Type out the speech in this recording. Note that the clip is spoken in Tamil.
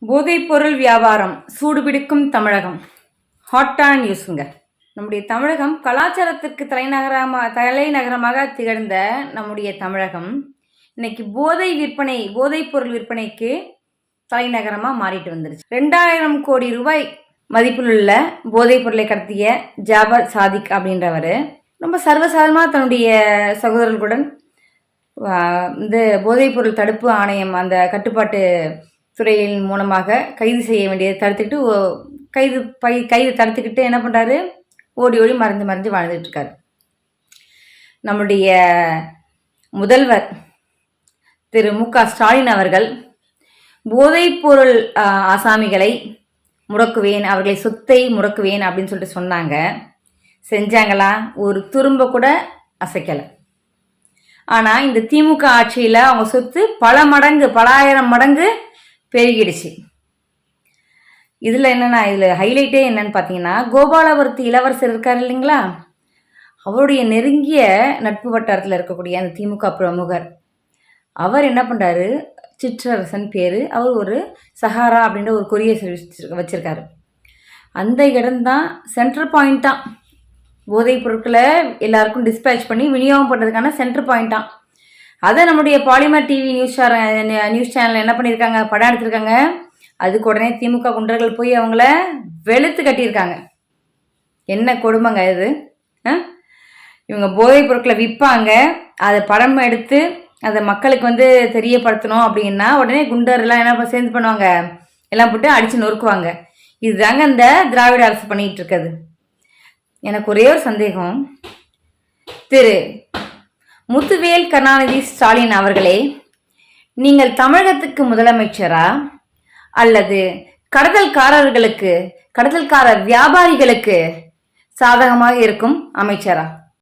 போதைப்பொருள் வியாபாரம் சூடுபிடிக்கும் தமிழகம். ஹாட்டான நியூஸுங்க. நம்முடைய தமிழகம் கலாச்சாரத்திற்கு தலைநகரமாக திகழ்ந்த நம்முடைய தமிழகம் இன்னைக்கு போதைப் பொருள் விற்பனைக்கு தலைநகரமாக மாறிட்டு வந்துருச்சு. 2000 கோடி ரூபாய் மதிப்பில் உள்ள போதைப் பொருளை கடத்திய ஜாபர் சாதிக் அப்படின்றவர் ரொம்ப சர்வசாதாரணமாக தன்னுடைய சகோதரர்களுடன் இந்த போதைப்பொருள் தடுப்பு ஆணையம் அந்த கட்டுப்பாட்டு துறையின் மூலமாக கைது செய்ய வேண்டியதை தடுத்துக்கிட்டு என்ன பண்ணுறாரு, ஓடி மறைஞ்சு வாழ்ந்துட்டு இருக்காரு. நம்முடைய முதல்வர் திரு மு.க. ஸ்டாலின் அவர்கள் போதைப்பொருள் ஆசாமிகளை முடக்குவேன், அவர்களை சொத்தை முடக்குவேன் அப்படின்னு சொல்லிட்டு சொன்னாங்க. செஞ்சாங்களா? ஒரு துரும்ப கூட அசைக்கலை. ஆனால் இந்த திமுக ஆட்சியில் அவங்க சொத்து பல ஆயிரம் மடங்கு பெருகிடுச்சு. இதில் ஹைலைட்டே என்னன்னு பார்த்தீங்கன்னா, கோபாலபுரத்து இளவரசர் இருக்கார் இல்லைங்களா, அவருடைய நெருங்கிய நட்பு வட்டாரத்தில் இருக்கக்கூடிய அந்த திமுக பிரமுகர் அவர் என்ன பண்ணுறாரு, சிற்றரசன் பேர், அவர் ஒரு சஹாரா அப்படின்ற ஒரு கொரியர் சர்வீஸ் வச்சுருக்காரு. அந்த இடம்தான் சென்ட்ரல் பாயிண்ட்டான். போதைப் பொருட்களை எல்லாருக்கும் டிஸ்பேச் பண்ணி விநியோகம் பண்ணுறதுக்கான சென்ட்ரல் பாயிண்ட்டான். அதை நம்முடைய பாலிமர் டிவி நியூஸ் சேனல் என்ன பண்ணியிருக்காங்க, படம் எடுத்திருக்காங்க. அதுக்கு உடனே திமுக குண்டர்கள் போய் அவங்கள வெளுத்து கட்டியிருக்காங்க. என்ன கொடுமைங்க இது! இவங்க போதைப் பொருட்களை விற்பாங்க, அதை படம் எடுத்து அதை மக்களுக்கு தெரியப்படுத்தணும் அப்படின்னா உடனே குண்டர்லாம் என்ன சேர்ந்து பண்ணுவாங்க, எல்லாம் போட்டு அடித்து நொறுக்குவாங்க. இதுதாங்க இந்த திராவிட அரசு பண்ணிகிட்டு இருக்குது. எனக்கு ஒரே ஒரு சந்தேகம், திரு முத்துவேல் கருணாநிதி ஸ்டாலின் அவர்களே, நீங்கள் தமிழகத்துக்கு முதலமைச்சரா அல்லது கடத்தல்கார வியாபாரிகளுக்கு சாதகமாக இருக்கும் அமைச்சரா?